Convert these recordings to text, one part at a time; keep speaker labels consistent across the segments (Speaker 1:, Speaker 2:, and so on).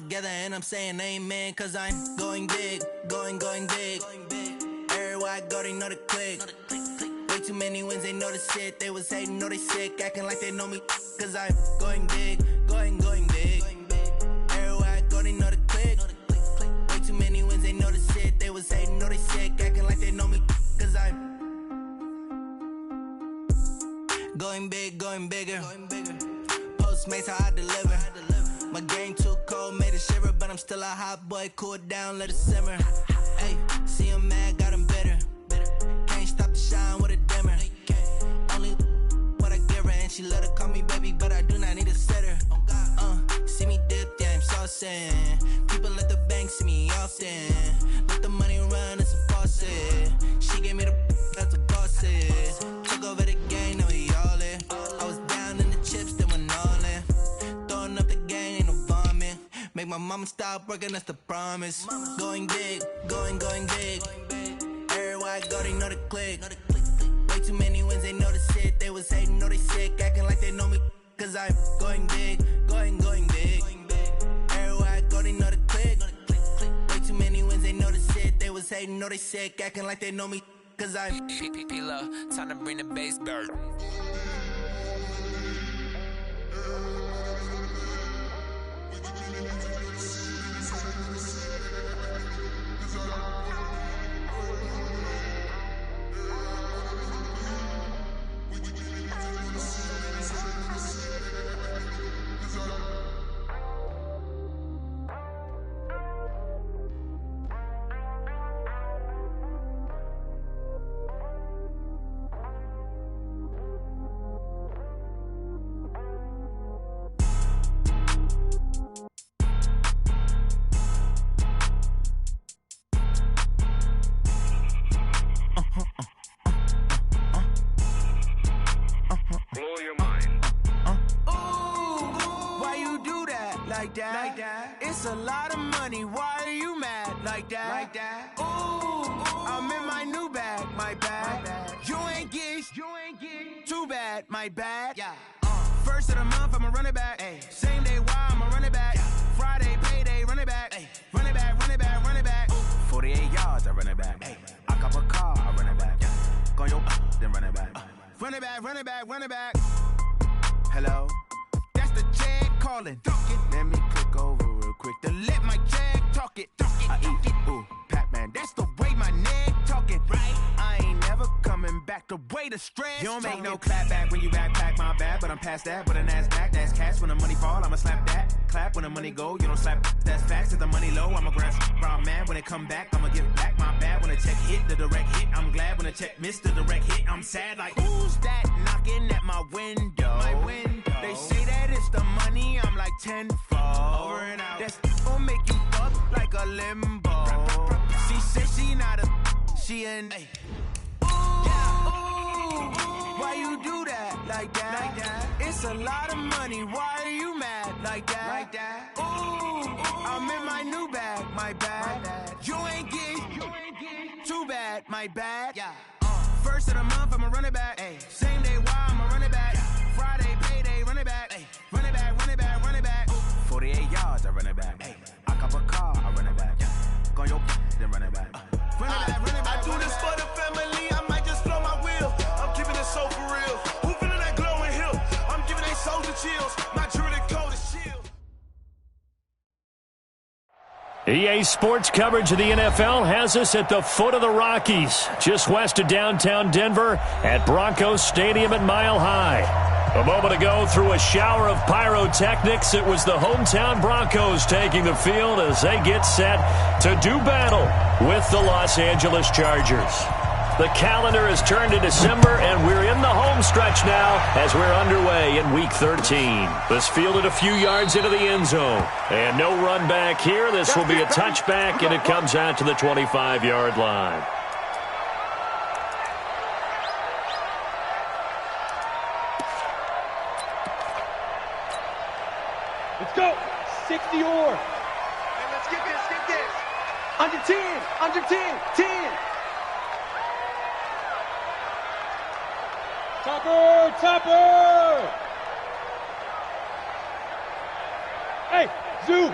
Speaker 1: together and I'm saying amen, cause I'm going big, going big. Everywhere I go, they know the click. Way too many wins, they know the shit. They was hating, know they sick, acting like they know me, cause I'm going big, going big. Everywhere I go, they know the click. Way too many wins, they know the shit. They was hating, know they sick, acting like they know me, cause I'm going big, going bigger. Postmates, how I deliver. My game too cold, made it shiver, but I'm still a hot boy. Cool it down, let it simmer. Hey, see him mad, got him bitter. Can't stop the shine with a dimmer. Only what I give her, and she let her call me baby, but I do not need a sitter. See me dip, yeah, I'm saucing. People let the bank see me often. Let the money run, it's a faucet. She gave me the that's a boss is. Took over the game, now we all in. I was down in the chips, then went all in. Throwing up the gang, ain't no vomit. Make my mama stop working, that's the promise. Going big, going big. Everywhere I go, they know the click. Way too many wins, they know the shit. They was hating, know they sick, acting like they know me, cause I'm going big, going big. Everywhere I go, they know the click. Way too many wins, they know the shit. They was hating, know they sick, acting like they know me, cause I'm P-P-P-Lo, time to bring the bass bird. Like that. It's a lot of money. Why are you mad like that? Ooh, I'm in my new bag, my bad. You ain't get too bad, my bad. Yeah. First of the month, I'ma run it back. Ay. Same day, why I'ma run it back. Yeah. Friday, payday, run it back. Ay. Run it back, run it back, run it back. 48 yards, I run it back. Ay. I cop a car, I run it back. Yeah. Go your then run it back. Run it back, run it back, run it back. Hello? That's the check calling. Let me click over real quick to let my check talk it. I eat, ooh, Pac-Man, that's the way my neck talking. Right? I ain't never coming back the way the stress. You don't make no clap back when you backpack, my bad. But I'm past that with a NASDAQ, that's cash. When the money fall, I'ma slap that. Clap when the money go, you don't slap, that's facts. If the money low, I'ma grab brown man. When it come back, I'ma give back my bad. When the check hit, the direct hit, I'm glad. When the check missed the direct hit, I'm sad. Like, who's that knocking at my window? My window. They say that it's the money, I'm like tenfold. Over and out. That's gon' make you fuck like a limbo. She said she not a, she an. Ooh, why you do that like that? It's a lot of money, why are you mad like that? Ooh, I'm in my new bag, my bad. You ain't get too bad, my bad. Yeah. First of the month, I'ma run it back. Ay. Same day, why I'ma run it back. Friday, payday, run it back. Ay. Run it back, run it back, run it back. 48 yards, I run it back. Ay. I cop a car, I run it back. Go your then run it back. Run it back, run it back.
Speaker 2: I do this for the family, I might just blow my wheel. I'm keeping it so for real. Who feeling that glowing hill? I'm giving they soldier chills. My jewelry coat is shield.
Speaker 3: EA Sports coverage of the NFL has us at the foot of the Rockies, just west of downtown Denver at Broncos Stadium at Mile High. A moment ago, through a shower of pyrotechnics, it was the hometown Broncos taking the field as they get set to do battle with the Los Angeles Chargers. The calendar has turned to December, and we're in the home stretch now as we're underway in Week 13. This fielded a few yards into the end zone. And no run back here. This will be a touchback, and it comes out to the 25-yard line.
Speaker 4: Let's go. 60 or.
Speaker 2: Hey, let's get this, get this.
Speaker 4: Under 10, under 10, 10. Topper, Topper. Hey, Zoo.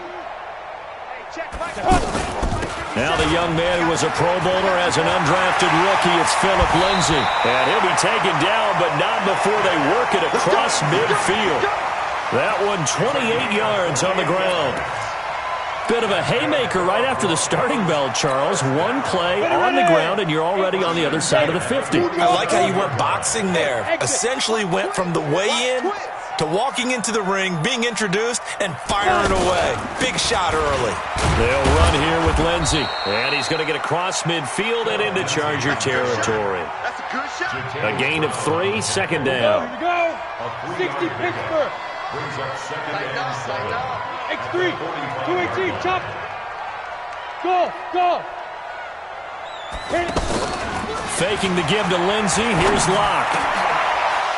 Speaker 3: Now the young man who was a Pro Bowler as an undrafted rookie, it's Philip Lindsay. And he'll be taken down, but not before they work it across midfield. That one 28 yards on the ground. Bit of a haymaker right after the starting bell, Charles. One play on the ground, and you're already on the other side of the 50.
Speaker 5: I like how you went boxing there. Essentially went from the weigh-in to walking into the ring, being introduced, and firing away. Big shot early.
Speaker 3: They'll run here with Lindsay. And he's going to get across midfield and into Charger territory.
Speaker 2: That's a good shot.
Speaker 3: A gain of 3, second down.
Speaker 4: Here we go. 60 Pittsburgh. X3. 218. Chop. Go. Go. Hit it.
Speaker 3: Faking the give to Lindsay. Here's Locke.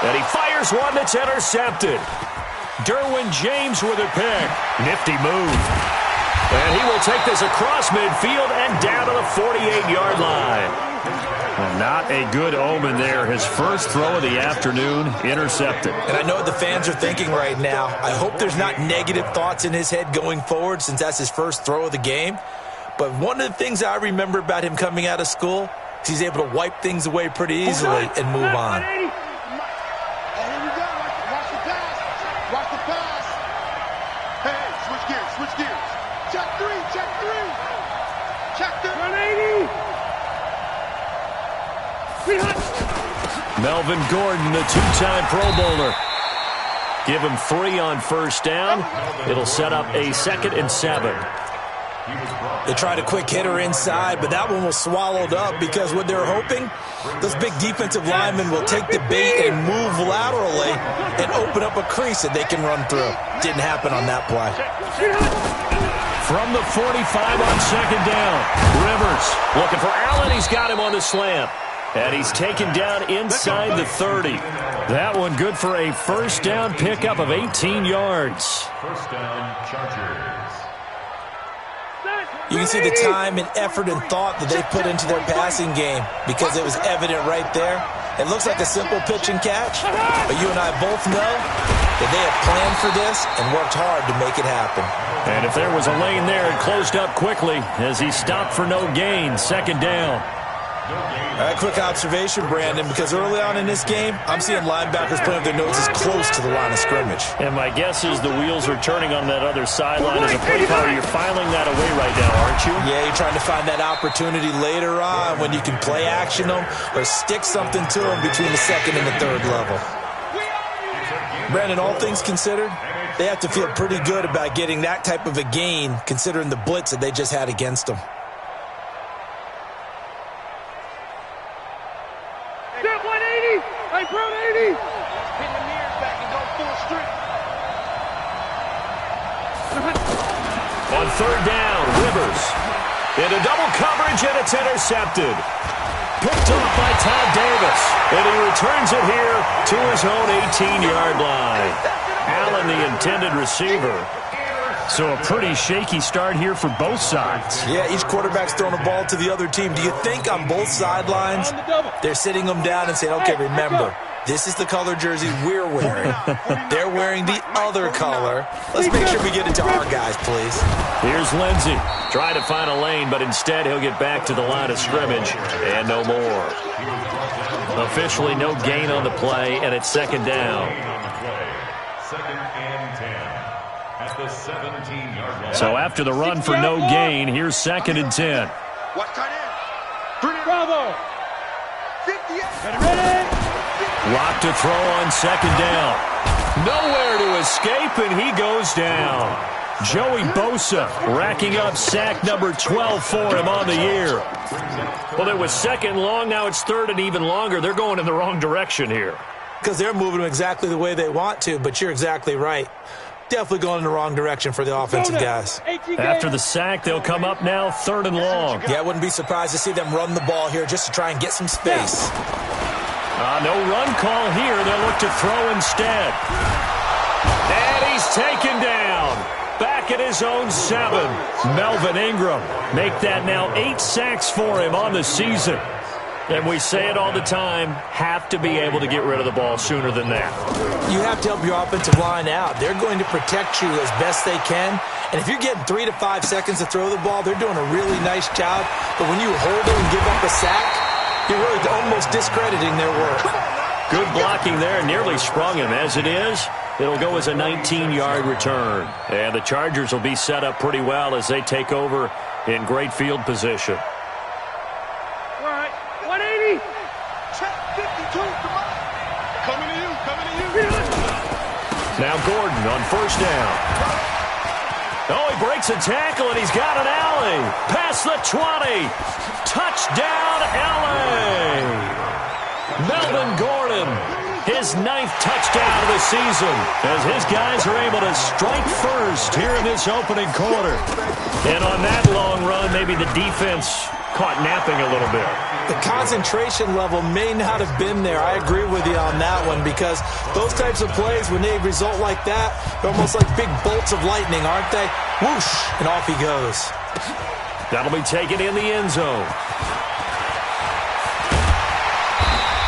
Speaker 3: And he fires one that's intercepted. Derwin James with a pick. Nifty move. And he will take this across midfield and down to the 48-yard line. Well, not a good omen there. His first throw of the afternoon intercepted.
Speaker 5: And I know what the fans are thinking right now. I hope there's not negative thoughts in his head going forward since that's his first throw of the game. But one of the things I remember about him coming out of school is he's able to wipe things away pretty easily and move on.
Speaker 3: Melvin Gordon, the two-time Pro Bowler. Give him 3 on first down. It'll set up a 2nd and 7.
Speaker 5: They tried a quick hitter inside, but that one was swallowed up because what they're hoping, those big defensive linemen will take the bait and move laterally and open up a crease that they can run through. Didn't happen on that play.
Speaker 3: From the 45 on second down, Rivers looking for Allen. He's got him on the slam. And he's taken down inside the 30. That one good for a first down pickup of 18 yards.
Speaker 6: First down, Chargers.
Speaker 5: You can see the time and effort and thought that they put into their passing game because it was evident right there. It looks like a simple pitch and catch, but you and I both know that they have planned for this and worked hard to make it happen.
Speaker 3: And if there was a lane there, it closed up quickly as he stopped for no gain. Second down.
Speaker 5: All right, quick observation, Brandon, because early on in this game, I'm seeing linebackers playing with their noses close to the line of scrimmage.
Speaker 3: And my guess is the wheels are turning on that other sideline as a play caller. You're filing that away right now, aren't you?
Speaker 5: Yeah, you're trying to find that opportunity later on when you can play action them or stick something to them between the 2nd and the 3rd level. Brandon, all things considered, they have to feel pretty good about getting that type of a gain considering the blitz that they just had against them.
Speaker 3: On third down, Rivers into double coverage, and it's intercepted. Picked off by Todd Davis, and he returns it here to his own 18-yard line. Allen, the intended receiver. So a pretty shaky start here for both sides.
Speaker 5: Yeah, each quarterback's throwing a ball to the other team. Do you think on both sidelines they're sitting them down and saying, okay, remember, this is the color jersey we're wearing. They're wearing the other color. Let's make sure we get it to our guys, please.
Speaker 3: Here's Lindsay. Trying to find a lane, but instead he'll get back to the line of scrimmage and no more. Officially no gain on the play, and it's second down.
Speaker 6: Second and 10 at the 17-yard line.
Speaker 3: So after the run for no gain, here's 2nd and 10.
Speaker 2: Watch tight end.
Speaker 4: Bravo.
Speaker 2: 58.
Speaker 4: Ready.
Speaker 3: Locked to throw on second down. Nowhere to escape, and he goes down. Joey Bosa racking up sack number 12 for him on the year. Well, it was 2nd long. Now it's 3rd and even longer. They're going in the wrong direction here.
Speaker 5: Because they're moving them exactly the way they want to, but you're exactly right. Definitely going in the wrong direction for the offensive guys.
Speaker 3: After the sack, they'll come up now 3rd and long.
Speaker 5: Yeah, I wouldn't be surprised to see them run the ball here just to try and get some space.
Speaker 3: No run call here. They'll look to throw instead. And he's taken down. Back at his own 7. Melvin Ingram. Make that now 8 sacks for him on the season. And we say it all the time, have to be able to get rid of the ball sooner than that.
Speaker 5: You have to help your offensive line out. They're going to protect you as best they can. And if you're getting 3 to 5 seconds to throw the ball, they're doing a really nice job. But when you hold it and give up a sack, you're really almost discrediting their work.
Speaker 3: Good blocking there, nearly sprung him. As it is, it'll go as a 19-yard return. And the Chargers will be set up pretty well as they take over in great field position.
Speaker 4: All right, 180.
Speaker 2: Check 52, come on. Coming to you.
Speaker 3: Now Gordon on first down. Oh, he breaks a tackle, and he's got an alley. Past the 20. Touchdown, LA. Melvin Gordon, his 9th touchdown of the season, as his guys are able to strike first here in this opening quarter. And on that long run, maybe the defense caught napping a little bit.
Speaker 5: The concentration level may not have been there. I agree with you on that one, because those types of plays, when they result like that, they're almost like big bolts of lightning, aren't they? Whoosh, and off he goes.
Speaker 3: That'll be taken in the end zone.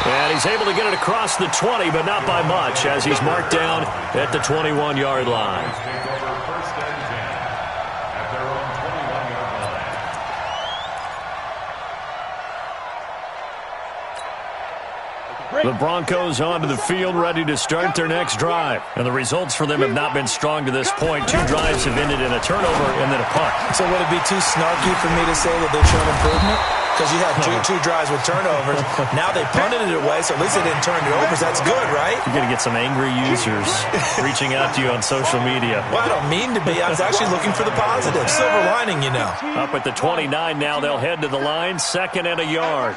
Speaker 3: And he's able to get it across the 20, but not by much, as he's marked down at the 21-yard line. The Broncos onto the field, ready to start their next drive. And the results for them have not been strong to this point. 2 drives have ended in a turnover and then a punt.
Speaker 5: So would it be too snarky for me to say that they've shown improvement? Because you had two drives with turnovers. Now they punted it away, so at least they didn't turn it over. That's good, right?
Speaker 3: You're going to get some angry users reaching out to you on social media.
Speaker 5: Well, I don't mean to be. I was actually looking for the positive. Silver lining, you know.
Speaker 3: Up at the 29 now, they'll head to the line. 2nd and a yard.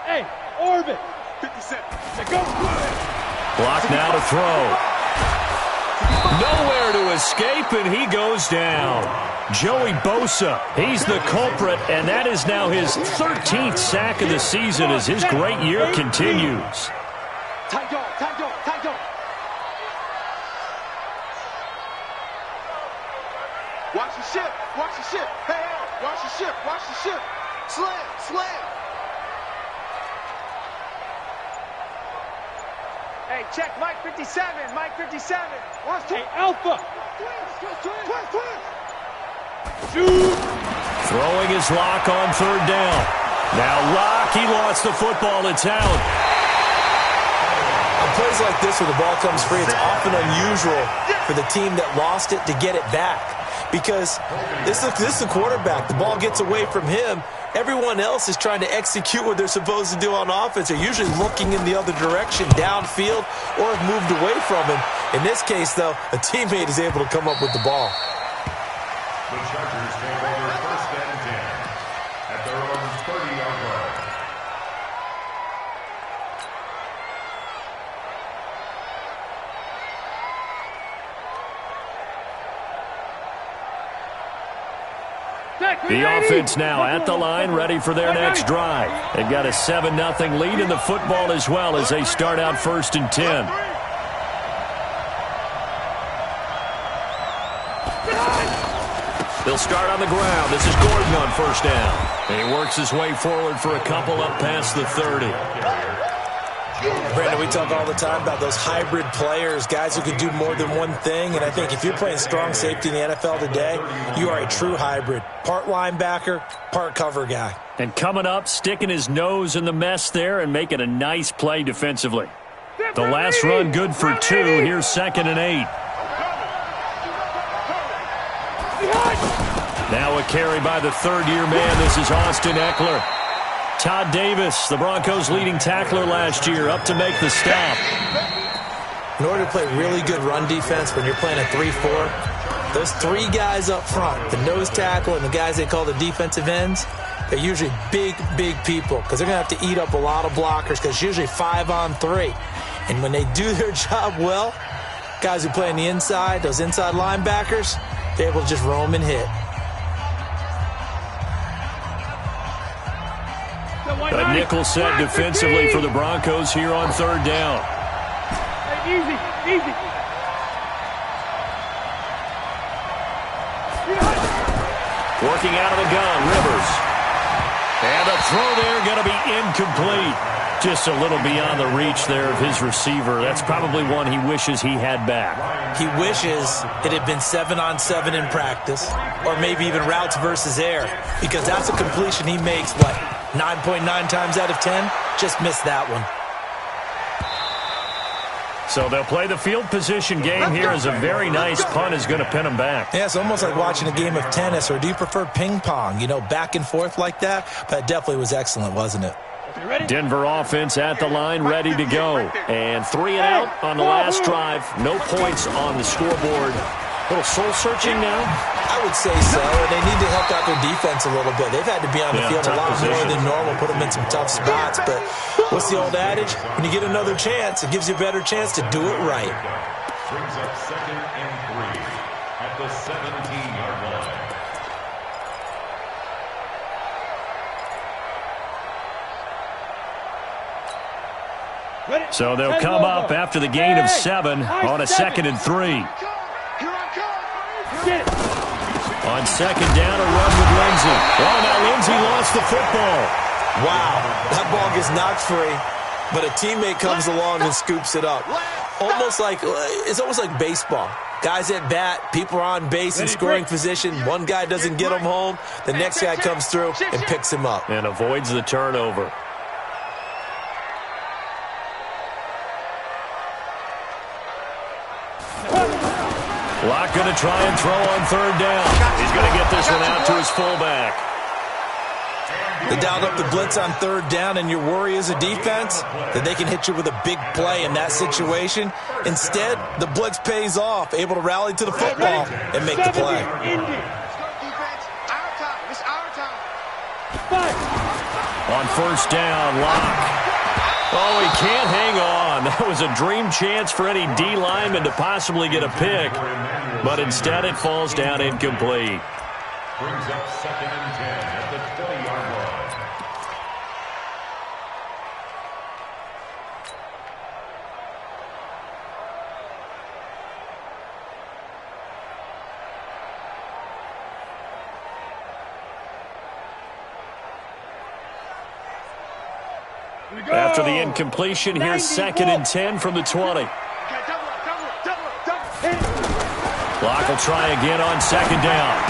Speaker 4: Hey, orbit.
Speaker 2: 57.
Speaker 4: Go.
Speaker 3: Block now to throw. Nowhere to escape, and he goes down. Joey Bosa, he's the culprit, and that is now his 13th sack of the season as his great year continues.
Speaker 4: Tight dog.
Speaker 2: Watch the ship. Hey, watch the ship. Slam.
Speaker 4: Hey, check Mike 57. Hey, Alpha. Twins. Shoot.
Speaker 3: Throwing his lock on 3rd down. Now Lock, he lost the football. It's out.
Speaker 5: On plays like this where the ball comes free, it's often unusual for the team that lost it to get it back. Because this is the quarterback. The ball gets away from him. Everyone else is trying to execute what they're supposed to do on offense. They're usually looking in the other direction, downfield, or have moved away from him. In this case, though, a teammate is able to come up with the ball.
Speaker 6: The Chargers take over 1st and 10 at their own 30-yard line.
Speaker 3: The offense now at the line, ready for their next drive. They've got a 7-0 lead in the football as well as they start out 1st and 10. They'll start on the ground. This is Gordon on 1st down. And he works his way forward for a couple up past the 30.
Speaker 5: Brandon, we talk all the time about those hybrid players, guys who can do more than one thing. And I think if you're playing strong safety in the NFL today, you are a true hybrid. Part linebacker, part cover guy.
Speaker 3: And coming up, sticking his nose in the mess there and making a nice play defensively. The last run good for 2. Here's 2nd and 8. Now a carry by the 3rd-year man. This is Austin Eckler. Todd Davis, the Broncos' leading tackler last year, up to make the stop.
Speaker 5: In order to play really good run defense when you're playing a 3-4, those 3 guys up front, the nose tackle and the guys they call the defensive ends, they're usually big people because they're going to have to eat up a lot of blockers because it's usually 5-on-3. And when they do their job well, guys who play on the inside, those inside linebackers, they're able to just roam and hit.
Speaker 3: A nickel set defensively for the Broncos here on 3rd down.
Speaker 4: Easy, easy.
Speaker 3: Working out of the gun, Rivers. And the throw there going to be incomplete. Just a little beyond the reach there of his receiver. That's probably one he wishes he had back.
Speaker 5: He wishes it had been 7-on-7 in practice, or maybe even routes versus air, because that's a completion he makes, 9.9 times out of 10? Just missed that one.
Speaker 3: So they'll play the field position game here as a very nice punt is going to pin them back.
Speaker 5: Yeah, it's almost like watching a game of tennis, or do you prefer ping pong? Back and forth like that? That definitely was excellent, wasn't it?
Speaker 3: Denver offense at the line, ready to go. And 3 and out on the last drive. No points on the scoreboard. A little soul-searching now?
Speaker 5: I would say so, and they need to help out their defense a little bit. They've had to be on the field a lot more than normal, put them in some tough spots. But what's the old adage? When you get another chance, it gives you a better chance to do it right.
Speaker 6: Brings up 2nd and 3 at the 17-yard line.
Speaker 3: So they'll come up after the gain of 7 on a 2nd and 3. On 2nd down, a run with Lindsey. Oh, now Lindsey lost the football.
Speaker 5: Wow, that ball gets knocked free, but a teammate comes along and scoops it up. It's almost like baseball. Guys at bat, people are on base in scoring position. One guy doesn't get him home. The next guy comes through and picks him up.
Speaker 3: And avoids the turnover. Locke going to try and throw on 3rd down. He's going to get this one out to his fullback.
Speaker 5: They dialed up the blitz on 3rd down, and your worry as a defense that they can hit you with a big play in that situation. Instead, the blitz pays off, able to rally to the football and make the play.
Speaker 3: On 1st down, Locke. Oh, he can't hang on. That was a dream chance for any D lineman to possibly get a pick, but instead it falls down incomplete.
Speaker 6: Brings up 2nd and 10 at the 20-yard line.
Speaker 3: After the incompletion, here's 2nd and 10 from the 20. Locke will try again on 2nd down.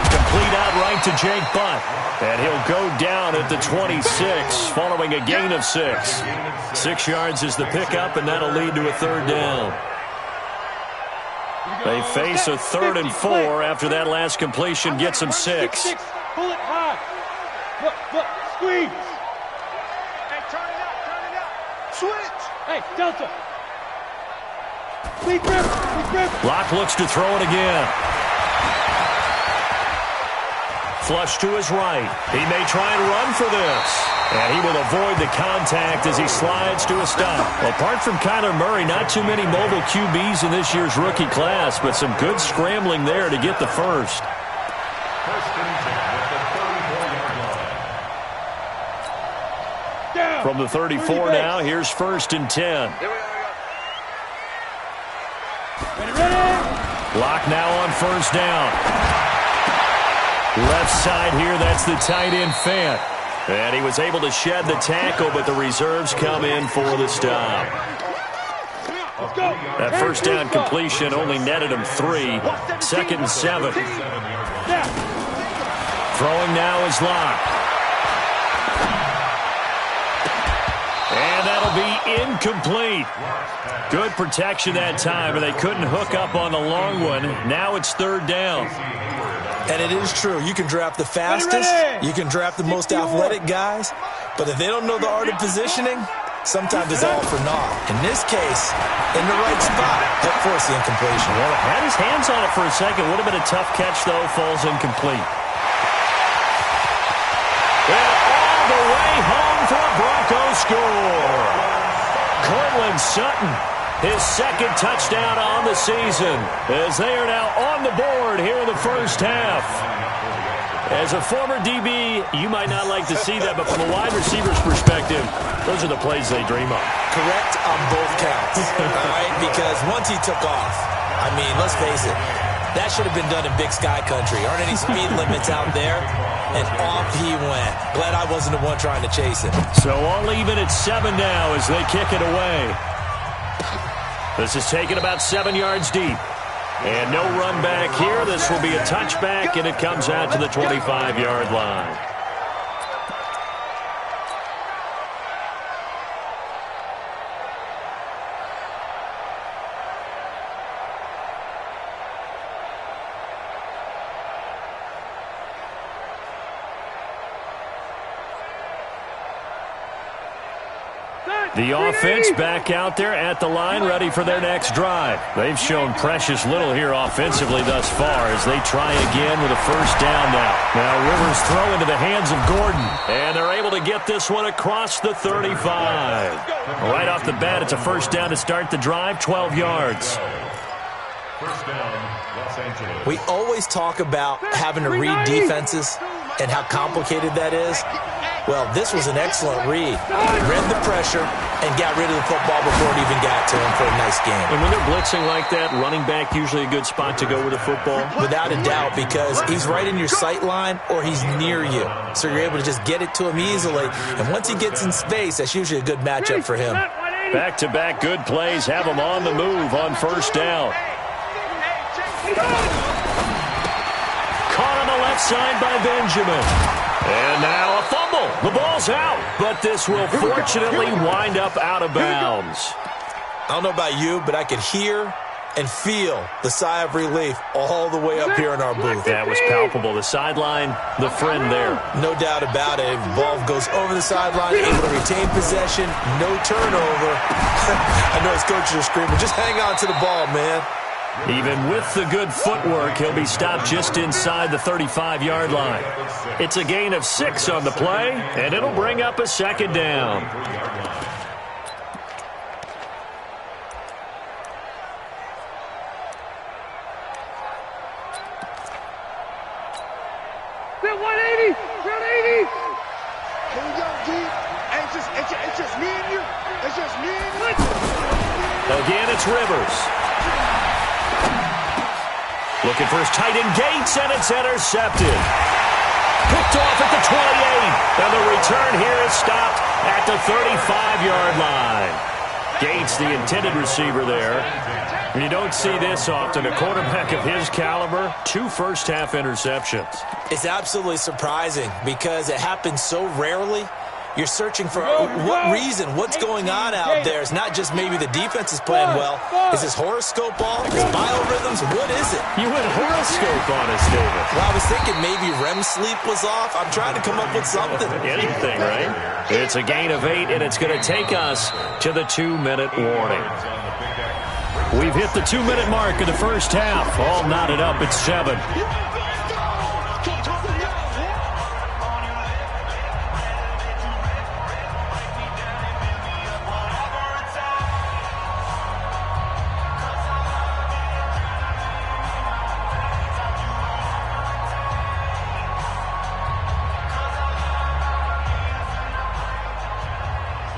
Speaker 3: Complete outright to Jake Butt. And he'll go down at the 26 following a gain of 6. 6 yards is the pickup, and that'll lead to a 3rd down. They face a 3rd and 4 after that last completion gets them 6.
Speaker 4: Pull it high. Look, squeeze. Switch! Hey, Delta! Big grip!
Speaker 3: Locke looks to throw it again. Flush to his right. He may try and run for this. And he will avoid the contact as he slides to a stop. Well, apart from Kyler Murray, not too many mobile QBs in this year's rookie class, but some good scrambling there to get the first.
Speaker 6: 1st and 10 at the 34-yard line.
Speaker 3: From the 34 now, here's 1st and 10. Locke now on 1st down. Left side here, that's the tight end Fant. And he was able to shed the tackle, but the reserves come in for the stop. That 1st down completion only netted him 3. 2nd and 7. Throwing now is Locke. And that'll be incomplete. Good protection that time, and they couldn't hook up on the long one. Now it's 3rd down.
Speaker 5: And it is true. You can draft the fastest. You can draft the most athletic guys. But if they don't know the art of positioning, sometimes it's all for naught. In this case, in the right spot, that forced the incompletion.
Speaker 3: Well, had his hands on it for a second. Would have been a tough catch, though. Falls incomplete. And all the way home for a Broncos score. Cortland Sutton, his 2nd touchdown on the season, as they are now on the board here in the 1st half. As a former DB, you might not like to see that, but from a wide receiver's perspective, those are the plays they dream of.
Speaker 5: Correct on both counts, all right? Because once he took off, I mean, let's face it, that should have been done in Big Sky Country. Aren't any speed limits out there? And off he went. Glad I wasn't the one trying to chase him.
Speaker 3: So all even at 7 now as they kick it away. This is taken about 7 yards deep. And no run back here. This will be a touchback, and it comes out to the 25-yard line. The offense back out there at the line, ready for their next drive. They've shown precious little here offensively thus far as they try again with a first down now. Now Rivers throw into the hands of Gordon, and they're able to get this one across the 35. Right off the bat, it's a first down to start the drive, 12 yards.
Speaker 6: First down, Los Angeles.
Speaker 5: We always talk about having to read defenses and how complicated that is. Well, this was an excellent read. Read the pressure and got rid of the football before it even got to him for a nice game.
Speaker 3: And when they're blitzing like that, running back usually a good spot to go with the football?
Speaker 5: Without a doubt, because he's right in your sight line or he's near you. So you're able to just get it to him easily. And once he gets in space, that's usually a good matchup for him.
Speaker 3: Back-to-back good plays have him on the move on first down. Caught on the left side by Benjamin. And now a fumble. The ball's out, but this will fortunately wind up out of bounds.
Speaker 5: I don't know about you, but I could hear and feel the sigh of relief all the way up here in our booth.
Speaker 3: That was palpable. The sideline, the friend there.
Speaker 5: No doubt about it. The ball goes over the sideline, able to retain possession, no turnover. I know his coaches are screaming, just hang on to the ball, man.
Speaker 3: Even with the good footwork, he'll be stopped just inside the 35-yard line. It's a gain of 6 on the play, and it'll bring up a second down.
Speaker 4: They're 180! 180!
Speaker 2: Here we go, G. It's just me and you. It's just me and you.
Speaker 3: Again, it's Rivers. Looking for his tight end Gates, and it's intercepted. Picked off at the 28, and the return here is stopped at the 35-yard line. Gates, the intended receiver there. And you don't see this often. A quarterback of his caliber, 2 first-half interceptions.
Speaker 5: It's absolutely surprising because it happens so rarely. You're searching for what reason, what's going on out there. It's not just maybe the defense is playing well. Is this horoscope off? Is biorhythms? What is it?
Speaker 3: You went horoscope on us, David.
Speaker 5: Well, I was thinking maybe REM sleep was off. I'm trying to come up with something.
Speaker 3: Anything, right? It's a gain of 8, and it's going to take us to the 2-minute warning. We've hit the 2-minute mark of the first half. All knotted up at 7.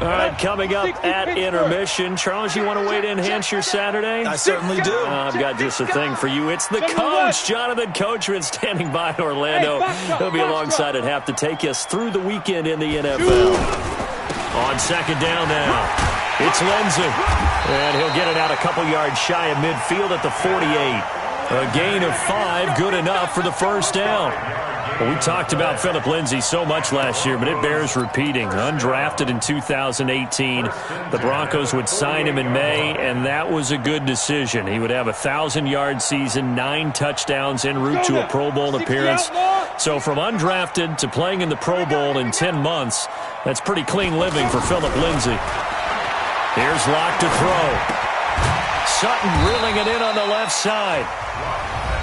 Speaker 3: All right, coming up at intermission. Charles, you want to wait to enhance your Saturday?
Speaker 5: I certainly do.
Speaker 3: I've got just a thing for you. It's the coach, Jonathan Coachman, standing by in Orlando. He'll be alongside at half to take us through the weekend in the NFL. On second down now, it's Lindsey. And he'll get it out a couple yards shy of midfield at the 48. A gain of 5, good enough for the first down. Well, we talked about Phillip Lindsay so much last year, but it bears repeating. Undrafted in 2018, the Broncos would sign him in May, and that was a good decision. He would have a 1,000-yard season, 9 touchdowns en route to a Pro Bowl appearance. So from undrafted to playing in the Pro Bowl in 10 months, that's pretty clean living for Phillip Lindsay. Here's Locke to throw. Sutton reeling it in on the left side.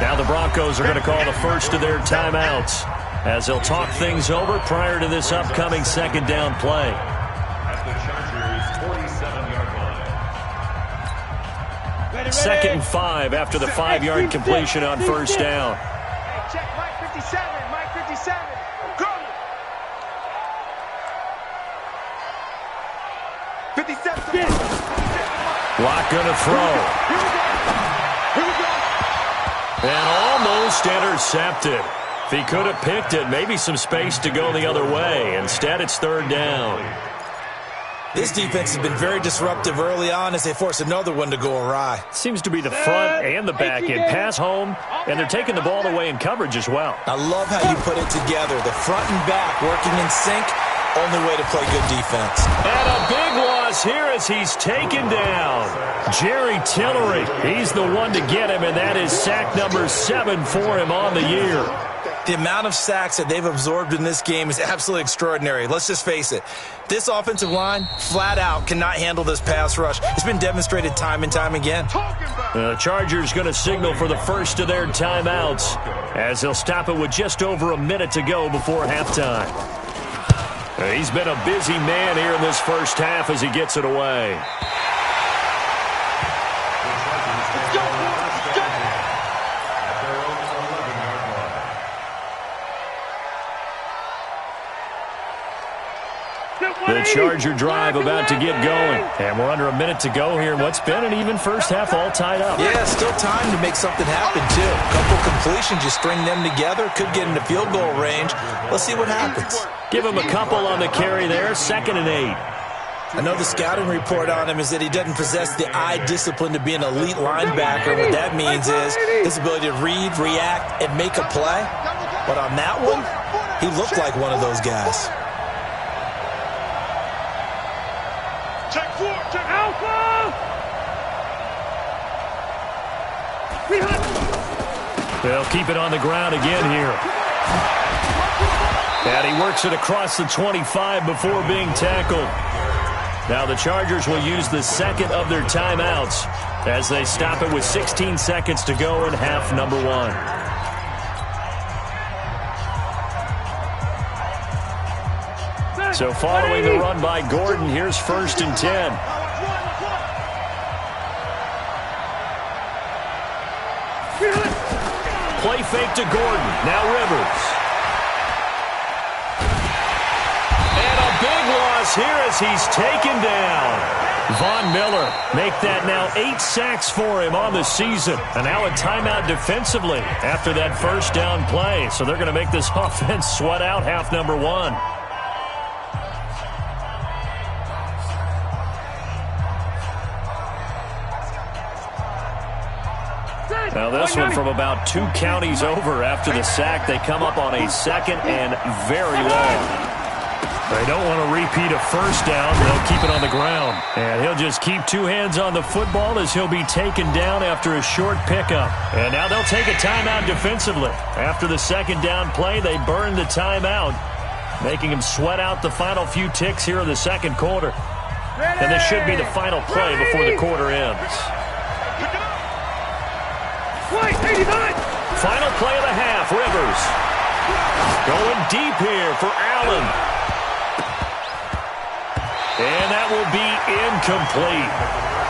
Speaker 3: Now the Broncos are going to call the first of their timeouts as they'll talk things over prior to this upcoming second down play.
Speaker 6: At the Chargers' 47-yard line.
Speaker 3: Second and 5 after the 5-yard completion on first down.
Speaker 4: Check Mike 57. Mike 57.
Speaker 3: Block gonna throw. And almost intercepted. If he could have picked it, maybe some space to go the other way. Instead, it's third down.
Speaker 5: This defense has been very disruptive early on as they force another one to go awry.
Speaker 3: Seems to be the front and the back end. Pass home, and they're taking the ball away in coverage as well.
Speaker 5: I love how you put it together. The front and back working in sync. Only way to play good defense.
Speaker 3: And a big loss here as he's taken down. Jerry Tillery, he's the one to get him, and that is sack number 7 for him on the year.
Speaker 5: The amount of sacks that they've absorbed in this game is absolutely extraordinary. Let's just face it. This offensive line, flat out, cannot handle this pass rush. It's been demonstrated time and time again.
Speaker 3: The Chargers going to signal for the first of their timeouts as they'll stop it with just over a minute to go before halftime. He's been a busy man here in this first half as he gets it away. The Charger drive about to get going. And we're under a minute to go here in what's been an even first half all tied up.
Speaker 5: Yeah, still time to make something happen, too. A couple completions, you string them together, could get into field goal range. Let's see what happens.
Speaker 3: Give him a couple on the carry there, 2nd and 8.
Speaker 5: I know the scouting report on him is that he doesn't possess the eye discipline to be an elite linebacker. What that means is his ability to read, react, and make a play. But on that one, he looked like one of those guys.
Speaker 3: They'll keep it on the ground again here. And he works it across the 25 before being tackled. Now the Chargers will use the second of their timeouts as they stop it with 16 seconds to go in half number 1. So following the run by Gordon, here's 1st and 10. Play fake to Gordon. Now Rivers. And a big loss here as he's taken down. Von Miller make that now 8 sacks for him on the season. And now a timeout defensively after that first down play. So they're going to make this offense sweat out half number 1. Now this one from about 2 counties over after the sack. They come up on a 2nd and very long. They don't want to repeat a first down. They'll keep it on the ground. And he'll just keep 2 hands on the football as he'll be taken down after a short pickup. And now they'll take a timeout defensively. After the 2nd down play, they burn the timeout, making him sweat out the final few ticks here in the 2nd quarter. And this should be the final play before the quarter ends. Final play of the half, Rivers. Going deep here for Allen. And that will be incomplete.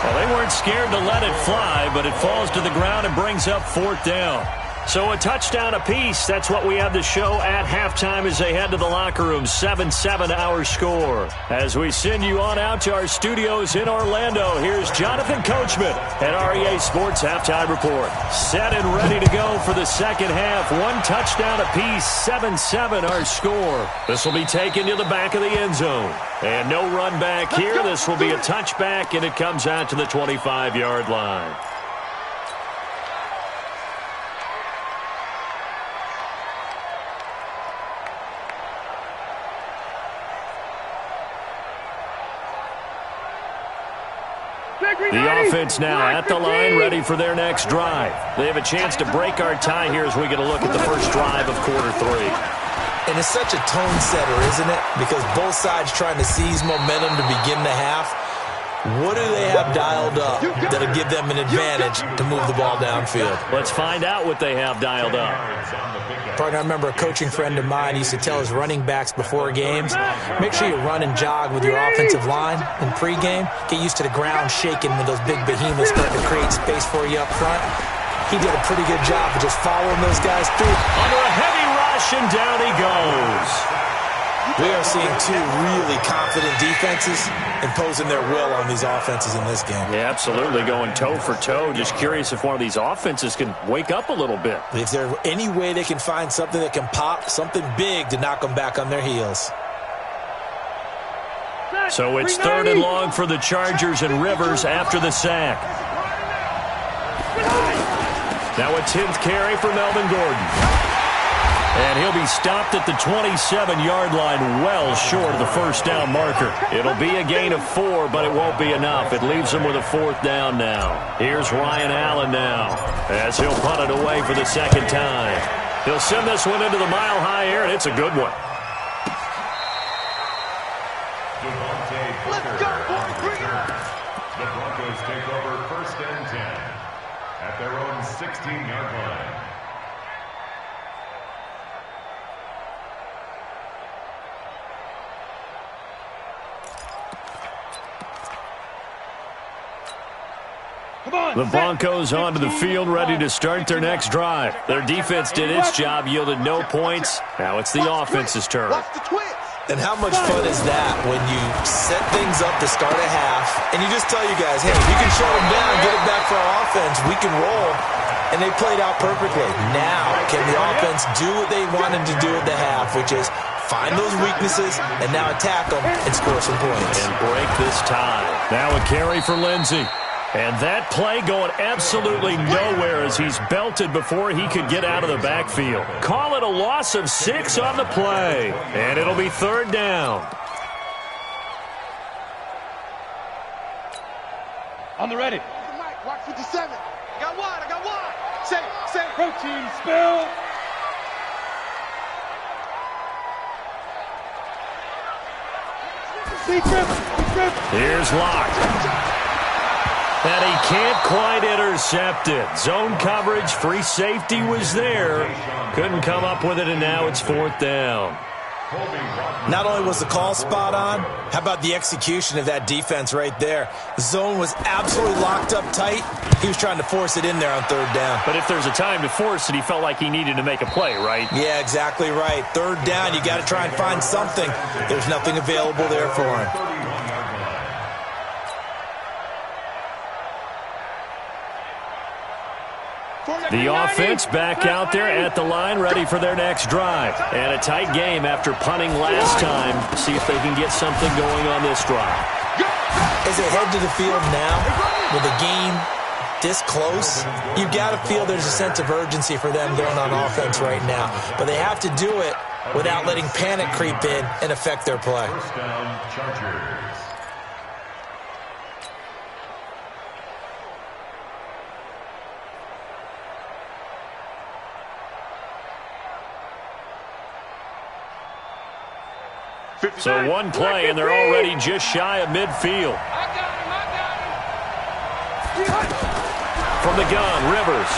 Speaker 3: Well, they weren't scared to let it fly, but it falls to the ground and brings up 4th down. So a touchdown apiece. That's what we have to show at halftime as they head to the locker room. 7-7 our score. As we send you on out to our studios in Orlando, here's Jonathan Coachman at REA Sports Halftime Report. Set and ready to go for the second half. 1 touchdown apiece. 7-7 our score. This will be taken to the back of the end zone. And no run back here. This will be a touchback, and it comes out to the 25-yard line. The offense now at the line, ready for their next drive. They have a chance to break our tie here as we get a look at the first drive of quarter 3.
Speaker 5: And it's such a tone setter, isn't it? Because both sides trying to seize momentum to begin the half. What do they have dialed up that'll give them an advantage to move the ball downfield?
Speaker 3: Let's find out what they have dialed up.
Speaker 5: Partner, I remember a coaching friend of mine used to tell his running backs before games, make sure you run and jog with your offensive line in pregame. Get used to the ground shaking when those big behemoths start to create space for you up front. He did a pretty good job of just following those guys through.
Speaker 3: Under a heavy rush, and down he goes.
Speaker 5: We are seeing 2 really confident defenses imposing their will on these offenses in this game.
Speaker 3: Yeah, absolutely, going toe for toe. Just curious if one of these offenses can wake up a little bit.
Speaker 5: If there's any way they can find something that can pop, something big to knock them back on their heels.
Speaker 3: So it's 3rd and long for the Chargers and Rivers after the sack. Now a 10th carry for Melvin Gordon. And he'll be stopped at the 27-yard line, well short of the first down marker. It'll be a gain of 4, but it won't be enough. It leaves him with a 4th down now. Here's Ryan Allen now, as he'll punt it away for the 2nd time. He'll send this one into the mile-high air, and it's a good one.
Speaker 6: Let's go, boys! The Broncos take over 1st and 10 at their own 16-yard line.
Speaker 3: The Broncos onto the field, ready to start their next drive. Their defense did its job, yielded no points. Now it's the offense's turn.
Speaker 5: And how much fun is that when you set things up to start a half, and you just tell you guys, hey, if you can shut them down, get it back for our offense, we can roll. And they played out perfectly. Now, can the offense do what they wanted to do at the half, which is find those weaknesses and now attack them and score some points.
Speaker 3: And break this tie. Now a carry for Lindsey. And that play going absolutely nowhere as he's belted before he could get out of the backfield. Call it a loss of 6 on the play. And it'll be 3rd down.
Speaker 4: On the ready.
Speaker 2: Watch 57. I got one. Say.
Speaker 4: Protein spill.
Speaker 3: Here's Locke. And he can't quite intercept it. Zone coverage, free safety was there. Couldn't come up with it, and now it's 4th down.
Speaker 5: Not only was the call spot on, how about the execution of that defense right there? The zone was absolutely locked up tight. He was trying to force it in there on 3rd down.
Speaker 3: But if there's a time to force it, he felt like he needed to make a play, right?
Speaker 5: Yeah, exactly right. 3rd down, you got to try and find something. There's nothing available there for him.
Speaker 3: The offense back out there at the line, ready for their next drive. And a tight game after punting last time. See if they can get something going on this drive.
Speaker 5: As they head to the field now, with the game this close, you've got to feel there's a sense of urgency for them going on offense right now. But they have to do it without letting panic creep in and affect their play.
Speaker 6: First down, Chargers.
Speaker 3: So one play, and they're already just shy of midfield. From the gun, Rivers.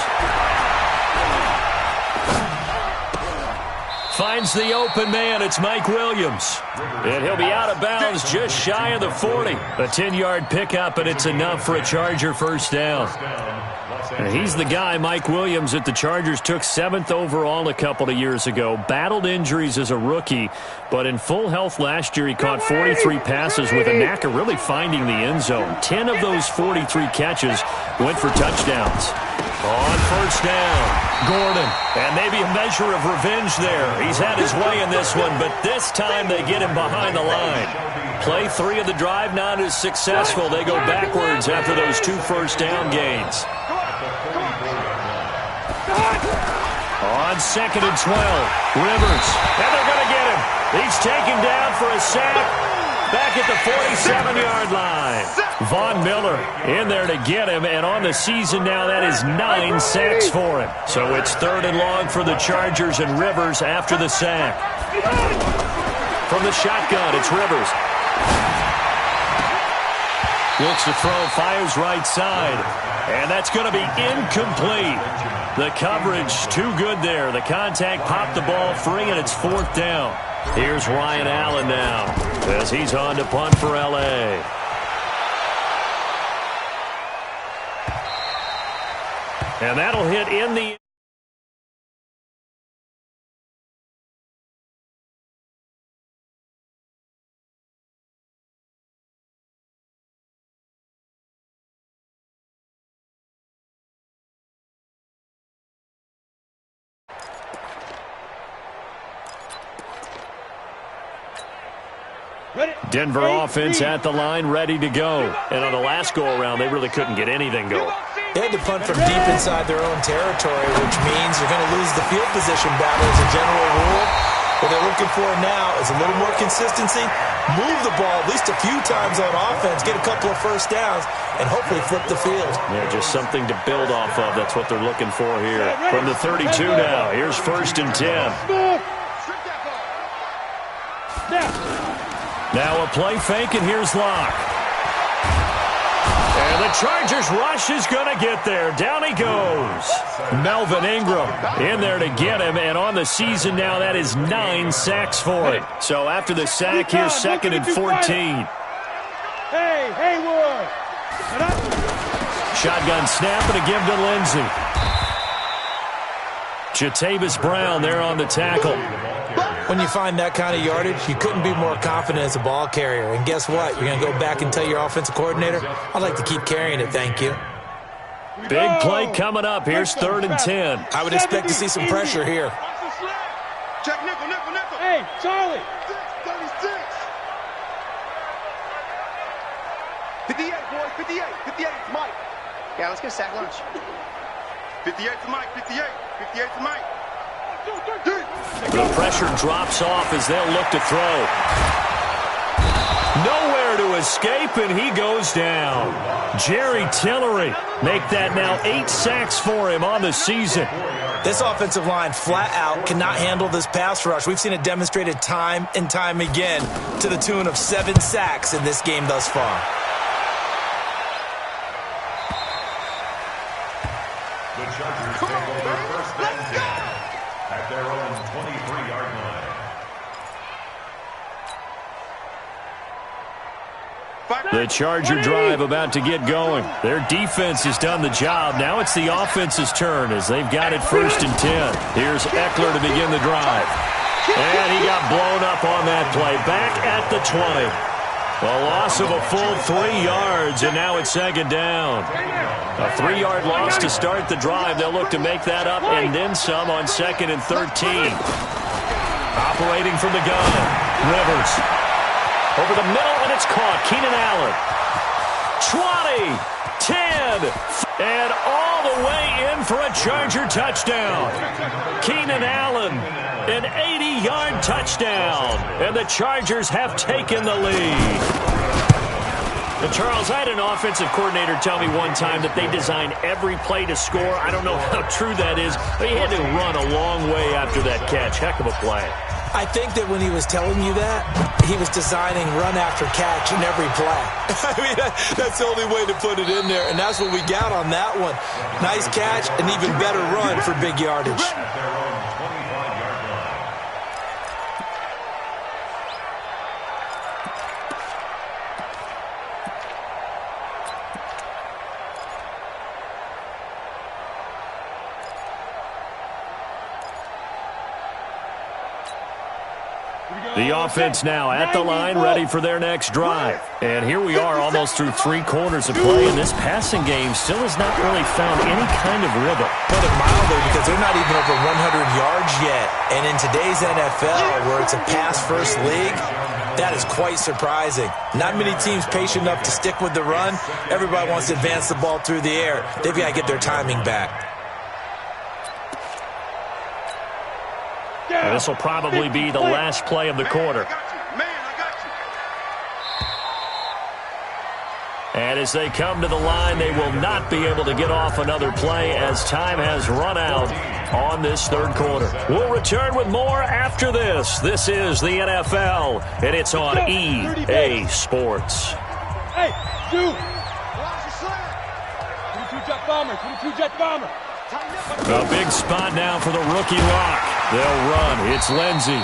Speaker 3: Finds the open man. It's Mike Williams. And he'll be out of bounds just shy of the 40. A 10-yard pickup, and it's enough for a Charger first down. And he's the guy, Mike Williams, that the Chargers took 7th overall a couple of years ago. Battled injuries as a rookie, but in full health last year, he caught 43 passes with a knack of really finding the end zone. 10 of those 43 catches went for touchdowns. On first down, Gordon. And maybe a measure of revenge there. He's had his way in this one, but this time they get him behind the line. Play 3 of the drive not as successful. They go backwards after those 2 first down gains. On 2nd and 12, Rivers. And they're going to get him. He's taken down for a sack. Back at the 47-yard line. Von Miller in there to get him, and on the season now, that is 9 sacks for him. So it's 3rd and long for the Chargers and Rivers after the sack. From the shotgun, it's Rivers. Looks to throw, fires right side, and that's going to be incomplete. The coverage too good there. The contact popped the ball free, and it's 4th down. Here's Ryan Allen now as he's on to punt for L.A. And that'll hit in the Denver offense at the line, ready to go. And on the last go-around, they really couldn't get anything going.
Speaker 5: They had to punt from deep inside their own territory, which means you're going to lose the field position battle as a general rule. What they're looking for now is a little more consistency, move the ball at least a few times on offense, get a couple of first downs, and hopefully flip the field.
Speaker 3: Yeah, just something to build off of. That's what they're looking for here. From the 32 now, here's 1st and 10. Now a play fake, and here's Locke. And the Chargers rush is going to get there. Down he goes. Melvin Ingram in there to get him, and on the season now, that is 9 sacks for him. So after the sack, here's 2nd and 14.
Speaker 4: Hey, Haywood.
Speaker 3: Shotgun snap and a give to Lindsey. Jatavis Brown there on the tackle.
Speaker 5: When you find that kind of yardage, you couldn't be more confident as a ball carrier. And guess what? You're going to go back and tell your offensive coordinator, I'd like to keep carrying it, thank you.
Speaker 3: Big play coming up. Here's 3rd and 10.
Speaker 5: I would expect to see some pressure here.
Speaker 2: Check nickel.
Speaker 4: Hey, Charlie.
Speaker 2: 36. 58, boys. 58. 58 to Mike.
Speaker 7: Yeah, let's get a sack lunch.
Speaker 2: 58 to Mike. 58. 58 to Mike.
Speaker 3: The pressure drops off as they'll look to throw. Nowhere to escape, and he goes down. Jerry Tillery make that now 8 sacks for him on the season.
Speaker 5: This offensive line flat out cannot handle this pass rush. We've seen it demonstrated time and time again to the tune of 7 sacks in this game thus far.
Speaker 6: The Chargers take over 1st and 10 at their own 23-yard line.
Speaker 3: The Charger drive about to get going. Their defense has done the job. Now it's the offense's turn as they've got it 1st and 10. Here's Eckler to begin the drive. And he got blown up on that play. Back at the 20. A loss of a full 3 yards, and now it's 2nd down. A 3-yard loss to start the drive. They'll look to make that up and then some on 2nd and 13. Operating from the gun, Rivers. Over the middle, and it's caught. Keenan Allen. 20, 10, and all the way in for a Charger touchdown. Keenan Allen, an 80-yard touchdown, and the Chargers have taken the lead. And Charles, I had an offensive coordinator tell me one time that they design every play to score. I don't know how true that is, but he had to run a long way after that catch. Heck of a play.
Speaker 5: I think that when he was telling you that, he was designing run after catch in every play. I mean, that's the only way to put it in there, and that's what we got on that one. Nice catch, an even better run for big yardage.
Speaker 3: The offense now at the line, ready for their next drive. And here we are almost through 3 quarters of play, and this passing game still has not really found any kind of rhythm.
Speaker 5: Put it mildly, because they're not even over 100 yards yet. And in today's NFL, where it's a pass-first league, that is quite surprising. Not many teams patient enough to stick with the run. Everybody wants to advance the ball through the air. They've got to get their timing back.
Speaker 3: And this will probably be the last play of the quarter. And as they come to the line, they will not be able to get off another play as time has run out on this 3rd quarter. We'll return with more after this. This is the NFL, and it's on EA Sports.
Speaker 4: Hey, dude. 22 jet bomber, 22 jet bomber.
Speaker 3: A big spot now for the rookie Locke. They'll run. It's Lindsey.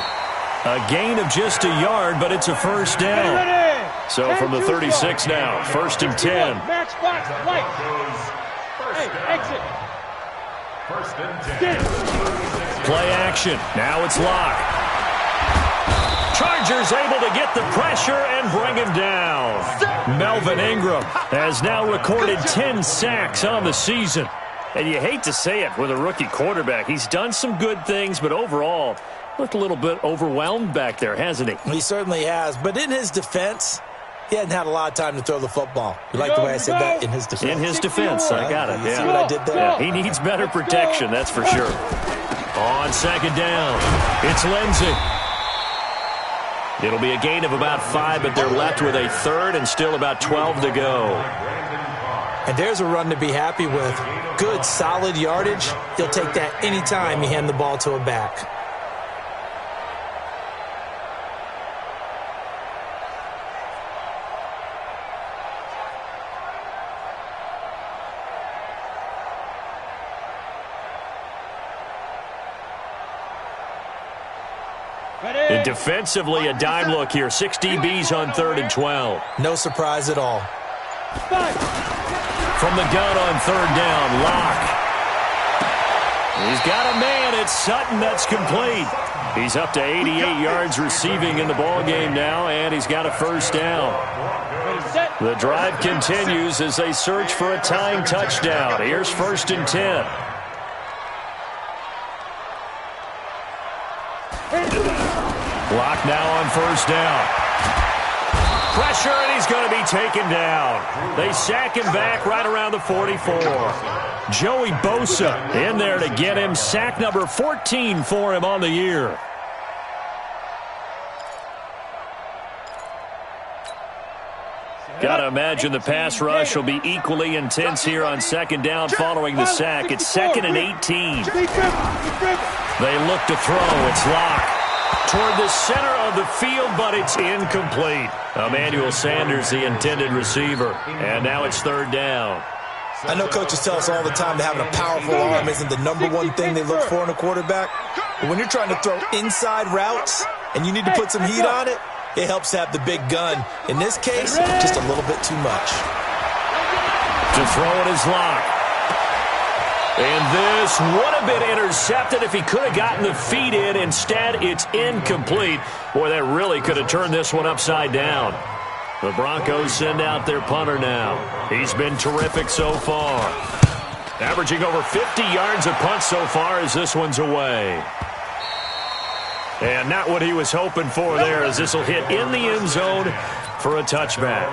Speaker 3: A gain of just a yard, but it's a 1st down. So from the 36 now, 1st and 10.
Speaker 4: Match box, right. Hey, exit.
Speaker 6: 1st and 10.
Speaker 3: Play action. Now it's Locke. Chargers able to get the pressure and bring him down. Melvin Ingram has now recorded 10 sacks on the season. And you hate to say it with a rookie quarterback. He's done some good things, but overall, Looked a little bit overwhelmed back there, hasn't he?
Speaker 5: He certainly has. But in his defense, he hadn't had a lot of time to throw the football. You like the way I said that? In his defense.
Speaker 3: In his defense, I got it.
Speaker 5: You see what I did there?
Speaker 3: Yeah, he needs better protection, that's for sure. On second down, it's Lindsey. It'll be a gain of about 5, but they're left with a third and still about 12 to go.
Speaker 5: And there's a run to be happy with. Good, solid yardage. He'll take that anytime you hand the ball to a back.
Speaker 3: And defensively, a dime look here. 6 DBs on 3rd and 12.
Speaker 5: No surprise at all.
Speaker 3: From the gun on 3rd down, Locke. He's got a man. It's Sutton. That's complete. He's up to 88 yards receiving in the ball game now, and he's got a first down. The drive continues as they search for a tying touchdown. Here's 1st and 10. Block now on 1st down. Pressure, and he's going to be taken down. They sack him back right around the 44. Joey Bosa in there to get him. Sack number 14 for him on the year. Got to imagine the pass rush will be equally intense here on 2nd down following the sack. It's 2nd and 18. They look to throw. It's Locke toward the center of the field, but it's incomplete. Emmanuel Sanders, the intended receiver. And now it's 3rd down.
Speaker 5: I know coaches tell us all the time that having a powerful arm isn't the #1 thing they look for in a quarterback. But when you're trying to throw inside routes and you need to put some heat on it, it helps to have the big gun. In this case, just a little bit too much.
Speaker 3: To throw it is Locke. And this would have been intercepted if he could have gotten the feet in. Instead, it's incomplete. Boy, that really could have turned this one upside down. The Broncos send out their punter now. He's been terrific so far. Averaging over 50 yards a punt so far as this one's away. And not what he was hoping for there, as this will hit in the end zone for a touchback.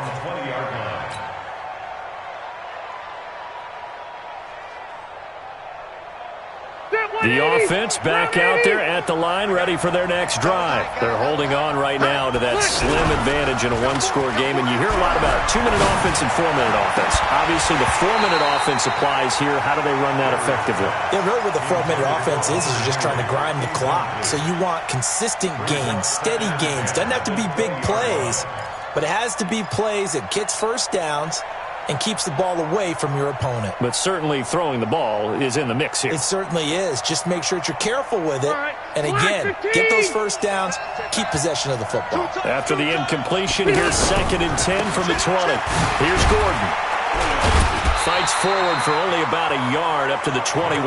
Speaker 3: The offense back out there at the line, ready for their next drive. They're holding on right now to that slim advantage in a one-score game, and you hear a lot about 2-minute offense and 4-minute offense. Obviously, the 4-minute offense applies here. How do they run that effectively?
Speaker 5: Yeah, really what the 4-minute offense is you're just trying to grind the clock. So you want consistent gains, steady gains. Doesn't have to be big plays, but it has to be plays that gets first downs and keeps the ball away from your opponent.
Speaker 3: But certainly throwing the ball is in the mix here.
Speaker 5: It certainly is. Just make sure that you're careful with it. And again, get those first downs, keep possession of the football.
Speaker 3: After the incompletion, here's 2nd and 10 from the 20. Here's Gordon. Fights forward for only about a yard up to the 21.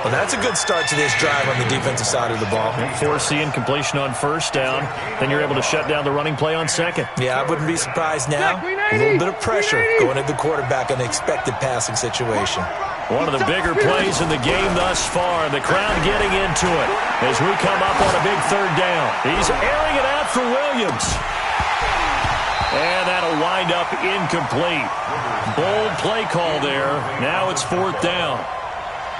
Speaker 5: Well, that's a good start to this drive on the defensive side of the ball.
Speaker 3: Force the incompletion on 1st down. Then you're able to shut down the running play on 2nd.
Speaker 5: Yeah, I wouldn't be surprised now. A little bit of pressure going at the quarterback in an expected passing situation.
Speaker 3: One of the bigger plays in the game thus far. The crowd getting into it as we come up on a big 3rd down. He's airing it out for Williams. And that'll wind up incomplete. Bold play call there. Now it's 4th down.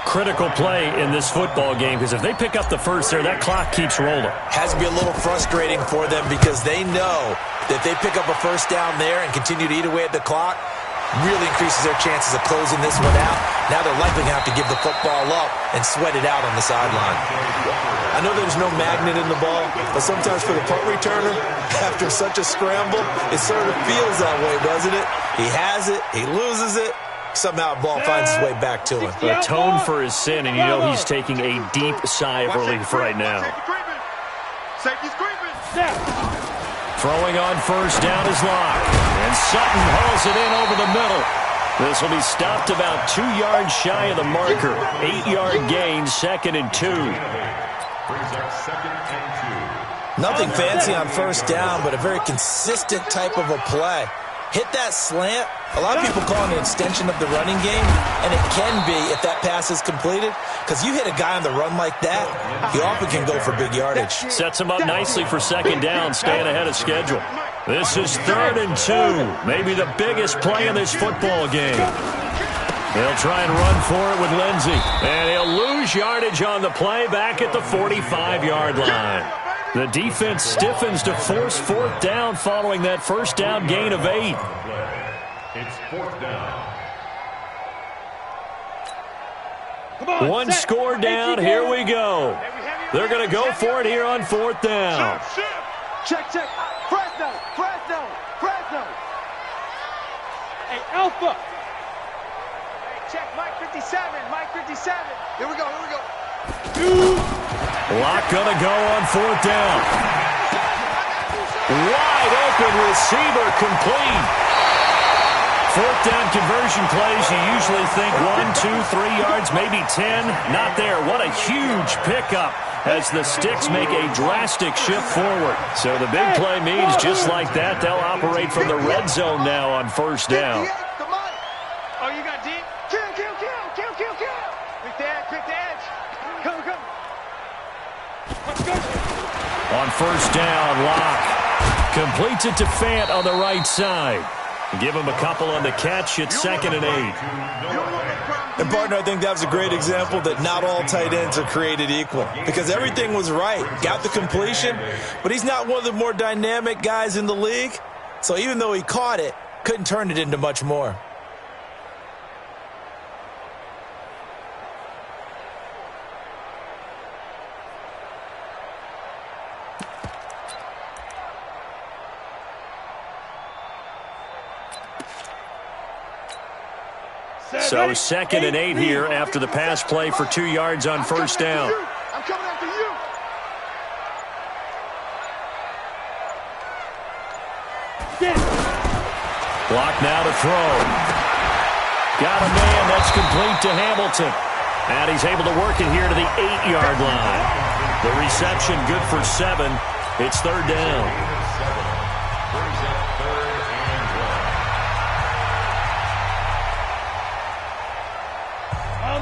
Speaker 3: Critical play in this football game, because if they pick up the first there, that clock keeps rolling.
Speaker 5: Has to be a little frustrating for them because they know that if they pick up a first down there and continue to eat away at the clock, really increases their chances of closing this one out. Now they're likely going to have to give the football up and sweat it out on the sideline. I know there's no magnet in the ball, but sometimes for the punt returner, after such a scramble, it sort of feels that way, doesn't it? He has it, he loses it. Somehow the ball finds its way back to him.
Speaker 3: Atone for his sin, and you know he's taking a deep sigh of relief right now. Throwing on 1st down is Locke. And Sutton hauls it in over the middle. This will be stopped about 2 yards shy of the marker. 8-yard gain, 2nd and 2.
Speaker 5: Nothing fancy on 1st down, but a very consistent type of a play. hit that slant. A lot of people call it an extension of the running game, and it can be if that pass is completed, because you hit a guy on the run like that, he often can go for big yardage.
Speaker 3: Sets him up nicely for second down, staying ahead of schedule. This is 3rd and 2, maybe the biggest play in this football game. He'll try and run for it with Lindsey, and he'll lose yardage on the play back at the 45-yard line. The defense stiffens to force 4th down following that first down gain of 8.
Speaker 6: It's 4th down.
Speaker 3: One score down. Here we go. They're going to go for it here on 4th down.
Speaker 4: Check. Fresno. Hey, Alpha.
Speaker 7: Check, Mike 57. Here we go.
Speaker 3: Lock gonna go on 4th down. Wide open receiver complete. 4th down conversion plays, you usually think 1, 2, 3 yards, maybe 10. Not there. What a huge pickup as the Sticks make a drastic shift forward. So the big play means just like that, they'll operate from the red zone now on 1st down.
Speaker 7: Come on. Oh, you got deep? Kill. Quick the edge. Come.
Speaker 3: On 1st down, Locke completes it to Fant on the right side. Give him a couple on the catch. It's 2nd and 8.
Speaker 5: And, partner, I think that was a great example that not all tight ends are created equal, because everything was right. Got the completion, but he's not one of the more dynamic guys in the league. So even though he caught it, couldn't turn it into much more.
Speaker 3: So 2nd and 8 here after the pass play for 2 yards on 1st down.
Speaker 7: I'm coming after you.
Speaker 3: Block now to throw. Got a man. That's complete to Hamilton. And he's able to work it here to the 8-yard line. The reception good for 7. It's 3rd down.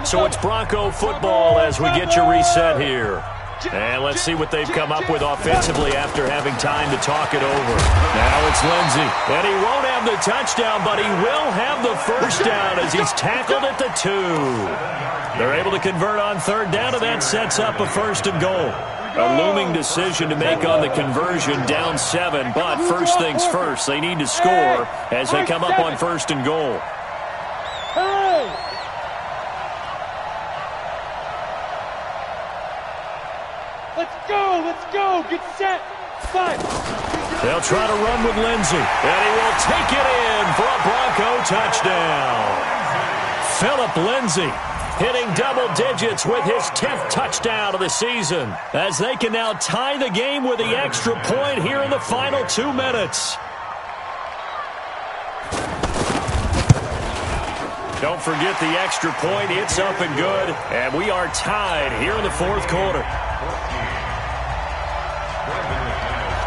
Speaker 3: So it's Bronco football as we get you reset here. And let's see what they've come up with offensively after having time to talk it over. Now it's Lindsey. And he won't have the touchdown, but he will have the first down as he's tackled at the 2. They're able to convert on 3rd down, and that sets up a 1st and goal. A looming decision to make on the conversion, down 7. But first things first, they need to score as they come up on 1st and goal.
Speaker 4: Let's go. Get set. 5.
Speaker 3: They'll try to run with Lindsey, and he will take it in for a Bronco touchdown. Philip Lindsey hitting double digits with his 10th touchdown of the season, as they can now tie the game with the extra point here in the final 2 minutes. Don't forget the extra point. It's up and good, and we are tied here in the 4th quarter.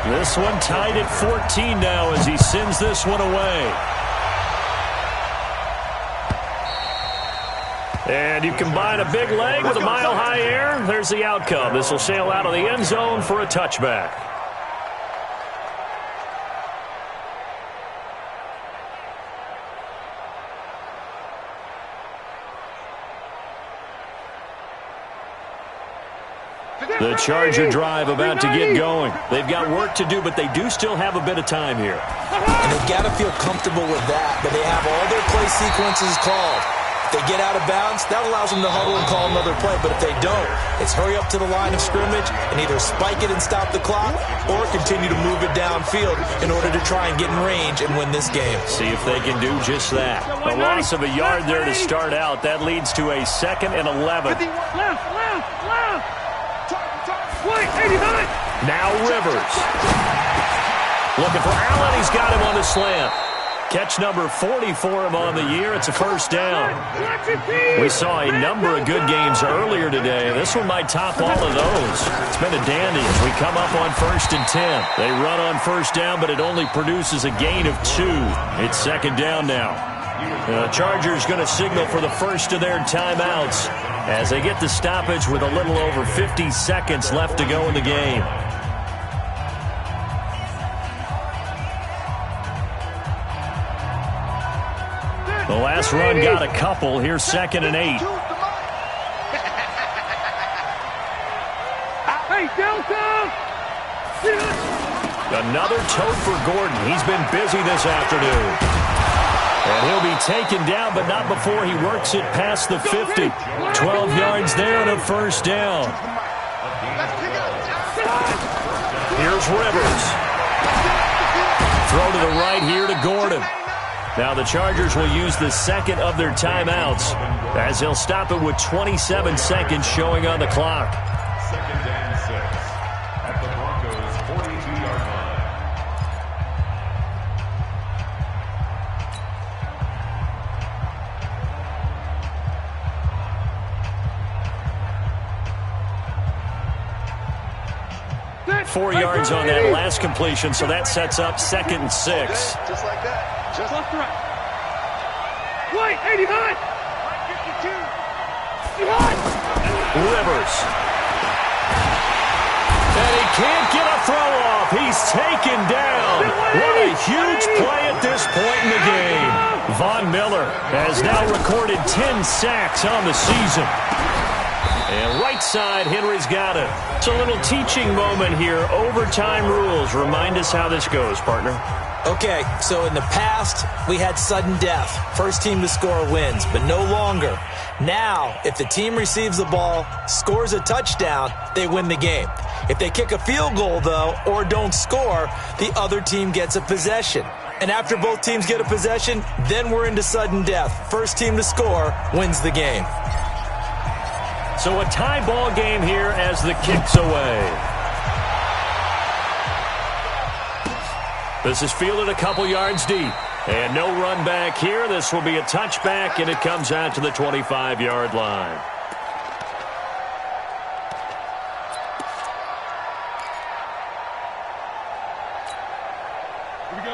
Speaker 3: This one tied at 14 now as he sends this one away. And you combine a big leg with a mile-high air, there's the outcome. This will sail out of the end zone for a touchback. The Charger drive about to get going. They've got work to do, but they do still have a bit of time here.
Speaker 5: And they've got to feel comfortable with that, but they have all their play sequences called. If they get out of bounds, that allows them to huddle and call another play, but if they don't, it's hurry up to the line of scrimmage and either spike it and stop the clock or continue to move it downfield in order to try and get in range and win this game.
Speaker 3: See if they can do just that. A loss of a yard there to start out. That leads to a 2nd and 11.
Speaker 4: Left. White, 89.
Speaker 3: Now Rivers. Looking for Allen. He's got him on the slant. Catch number 40 for him on the year. It's a first down. We saw a number of good games earlier today. This one might top all of those. It's been a dandy as we come up on 1st and 10. They run on first down, but it only produces a gain of 2. It's second down now. The Chargers going to signal for the first of their timeouts as they get the stoppage with a little over 50 seconds left to go in the game. The last run got a couple. Here's 2nd and 8.
Speaker 4: Hey, Delta!
Speaker 3: Another tote for Gordon. He's been busy this afternoon. And he'll be taken down, but not before he works it past the 50. 12 yards there and a first down. Here's Rivers. Throw to the right here to Gordon. Now the Chargers will use the second of their timeouts as they'll stop it with 27 seconds showing on the clock.
Speaker 6: 2nd and 6 at the Broncos' 42-yard line.
Speaker 4: Set.
Speaker 3: 4 yards on that last completion, so that sets up 2nd and 6.
Speaker 7: Just like that. Just
Speaker 4: Left to right. White, 89. 52.
Speaker 3: Rivers. And he can't get a throw off. He's taken down. What a huge play at this point in the game. Von Miller has now recorded 10 sacks on the season. And right side, Henry's got it. It's a little teaching moment here. Overtime rules. Remind us how this goes, partner.
Speaker 5: Okay, so in the past, we had sudden death. First team to score wins, but no longer. Now, if the team receives the ball, scores a touchdown, they win the game. If they kick a field goal, though, or don't score, the other team gets a possession. And after both teams get a possession, then we're into sudden death. First team to score wins the game.
Speaker 3: So a tie ball game here as the kick's away. This is fielded a couple yards deep. And no run back here. This will be a touchback, and it comes out to the 25-yard line.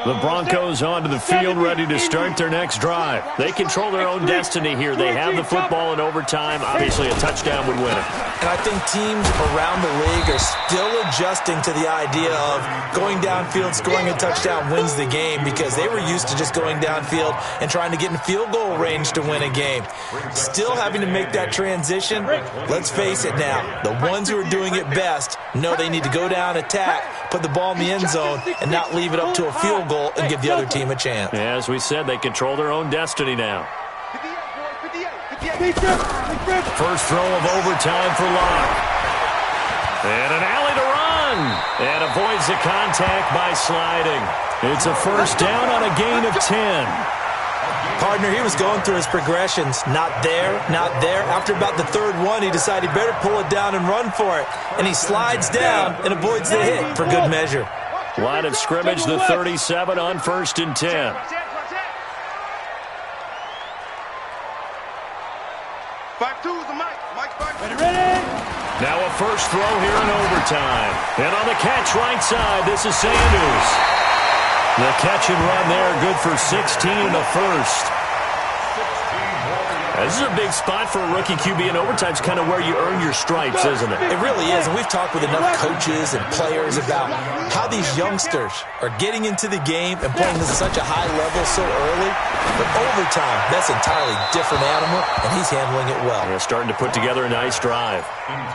Speaker 3: The Broncos onto the field, ready to start their next drive. They control their own destiny here. They have the football in overtime. Obviously, a touchdown would win it.
Speaker 5: And I think teams around the league are still adjusting to the idea of going downfield, scoring a touchdown wins the game, because they were used to just going downfield and trying to get in field goal range to win a game. Still having to make that transition. Let's face it now, the ones who are doing it best know they need to go down, attack, put the ball in the end zone, and not leave it up to a field goal and give the other team a chance.
Speaker 3: Yeah, as we said, they control their own destiny now. First throw of overtime for Locke. And an alley to run. And avoids the contact by sliding. It's a first down on a gain of 10.
Speaker 5: Partner, he was going through his progressions. Not there, not there. After about the third one, he decided he better pull it down and run for it. And he slides down and avoids the hit for good measure.
Speaker 3: Line of scrimmage, the 37 on 1st and 10. Now a first throw here in overtime. And on the catch right side, this is Sanders. The catch and run there, good for 16 in the first. This is a big spot for a rookie QB, and overtime's kind of where you earn your stripes, isn't it?
Speaker 5: It really is, and we've talked with enough coaches and players about how these youngsters are getting into the game and playing this at such a high level so early. But overtime, that's an entirely different animal, and he's handling it well.
Speaker 3: Yeah, starting to put together a nice drive.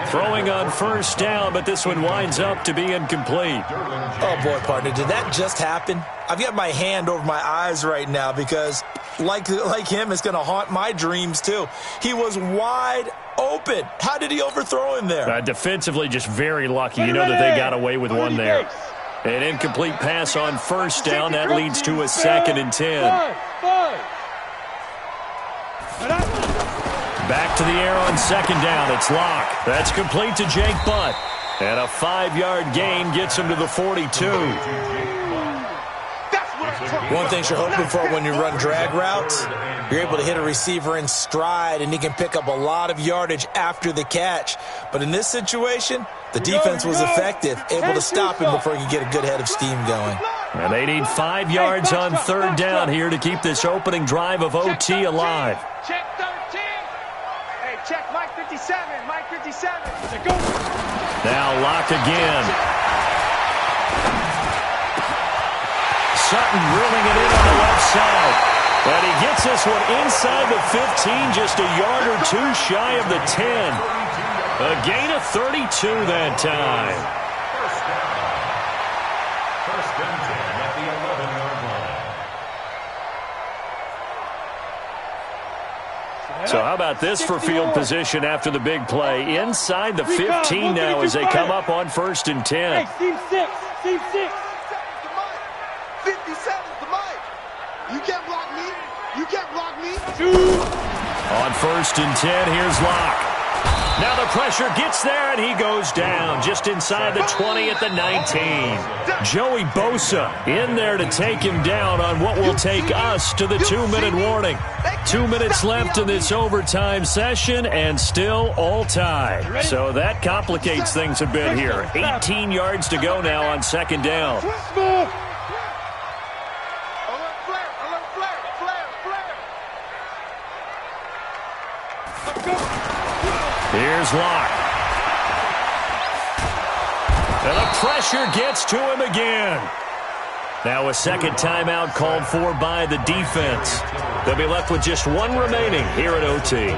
Speaker 3: Throwing on first down, but this one winds up to be incomplete.
Speaker 5: Oh, boy, partner, did that just happen? I've got my hand over my eyes right now because, like him, it's going to haunt my dreams, too. He was wide open. How did he overthrow him there?
Speaker 3: Defensively, just very lucky. You know that they got away with one there. An incomplete pass on first down. That leads to a 2nd and 10. Back to the air on 2nd down. It's Locke. That's complete to Jake Butt. And a 5-yard gain gets him to the 42.
Speaker 5: One thing you're hoping for when you run drag routes, you're able to hit a receiver in stride, and he can pick up a lot of yardage after the catch. But in this situation, the defense was effective, able to stop him before he could get a good head of steam going.
Speaker 3: And they need 5 yards on third down here to keep this opening drive of OT alive.
Speaker 4: Check 13. Hey, check Mike 57. Mike 57. Go.
Speaker 3: Now Locke again. Sutton drilling it in on the left side. And he gets this one inside the 15, just a yard or two shy of the 10. A gain of 32 that time.
Speaker 6: First and 10 at the 11-yard line.
Speaker 3: So how about this for field position after the big play? Inside the 15 now as they come up on 1st and 10.
Speaker 4: Hey, team 6. Team 6.
Speaker 7: 57's the mic. You can't block me. You can't block me.
Speaker 3: On 1st and 10, here's Locke. Now the pressure gets there, and he goes down just inside the 20 at the 19. Joey Bosa in there to take him down on what will take us to the 2-minute warning. 2 minutes left in this overtime session, and still all tied. So that complicates things a bit here. 18 yards to go now on 2nd down. Here's Locke. And the pressure gets to him again. Now a second timeout called for by the defense. They'll be left with just one remaining here at OT.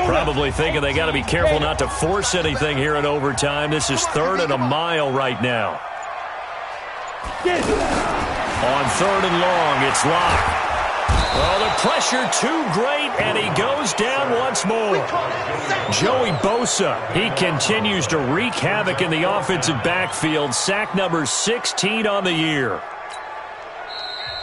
Speaker 3: Probably thinking they got to be careful not to force anything here in overtime. This is 3rd and a mile right now. On 3rd and long, it's Locke. Oh, the pressure too great, and he goes down once more. Joey Bosa, he continues to wreak havoc in the offensive backfield. Sack number 16 on the year.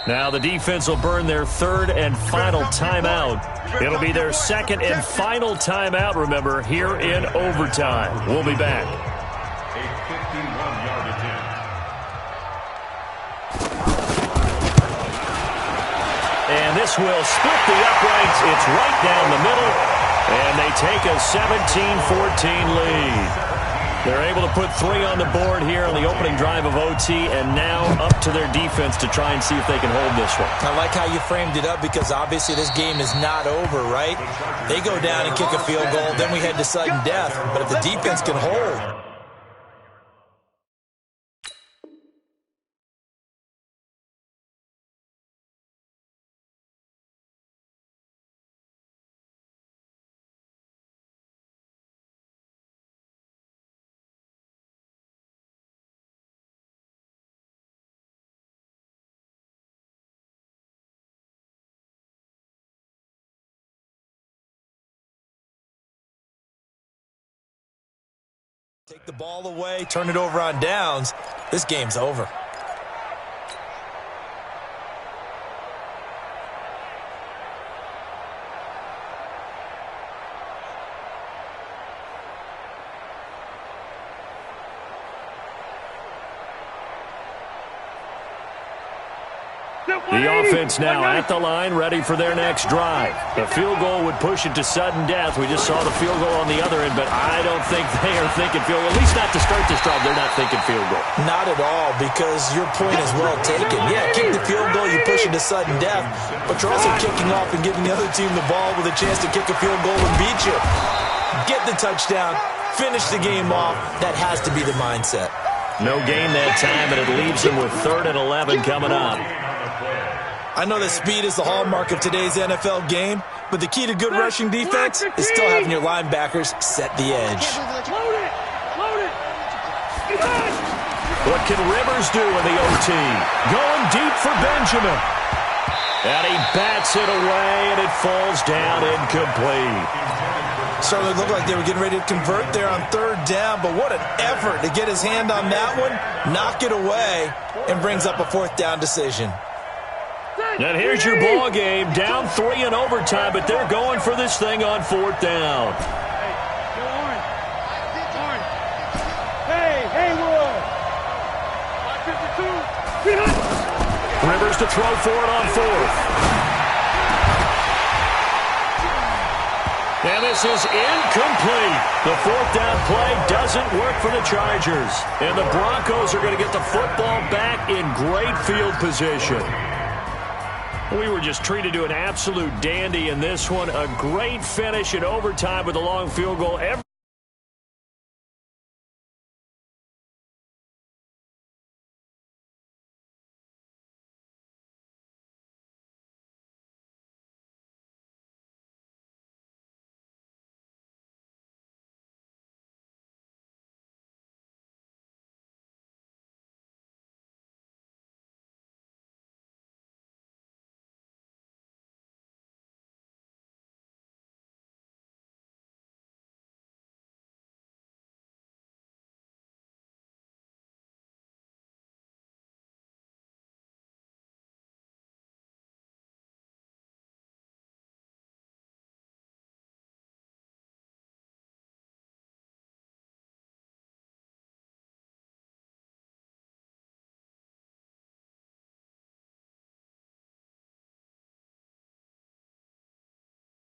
Speaker 3: Now the defense will burn their 3rd and final timeout. It'll be their 2nd and final timeout, remember, here in overtime. We'll be back.
Speaker 6: A 51-yard attempt.
Speaker 3: And this will split the uprights. It's right down the middle. And they take a 17-14 lead. They're able to put 3 on the board here on the opening drive of OT, and now up to their defense to try and see if they can hold this one.
Speaker 5: I like how you framed it up because obviously this game is not over, right? They go down and kick a field goal, then we head to sudden death. But if the defense can hold, take the ball away, turn it over on downs, this game's over.
Speaker 3: The offense now at the line, ready for their next drive. The field goal would push it to sudden death. We just saw the field goal on the other end, but I don't think they are thinking field goal. At least not to start this drive, they're not thinking field goal.
Speaker 5: Not at all, because your point is well taken. Yeah, kick the field goal, you push it to sudden death, but you're also kicking off and giving the other team the ball with a chance to kick a field goal and beat you. Get the touchdown, finish the game off. That has to be the mindset.
Speaker 3: No gain that time, and it leaves them with 3rd and 11 coming up.
Speaker 5: I know that speed is the hallmark of today's NFL game, but the key to good rushing defense is still having your linebackers set the edge.
Speaker 3: What can Rivers do in the OT? Going deep for Benjamin. And he bats it away, and it falls down incomplete.
Speaker 5: Certainly looked like they were getting ready to convert there on third down, but what an effort to get his hand on that one, knock it away, and brings up a fourth down decision.
Speaker 3: And here's your ball game, down 3 in overtime, but they're going for this thing on fourth down. Rivers to throw for it on fourth. And this is incomplete. The fourth down play doesn't work for the Chargers. And the Broncos are going to get the football back in great field position. We were just treated to an absolute dandy in this one. A great finish in overtime with a long field goal.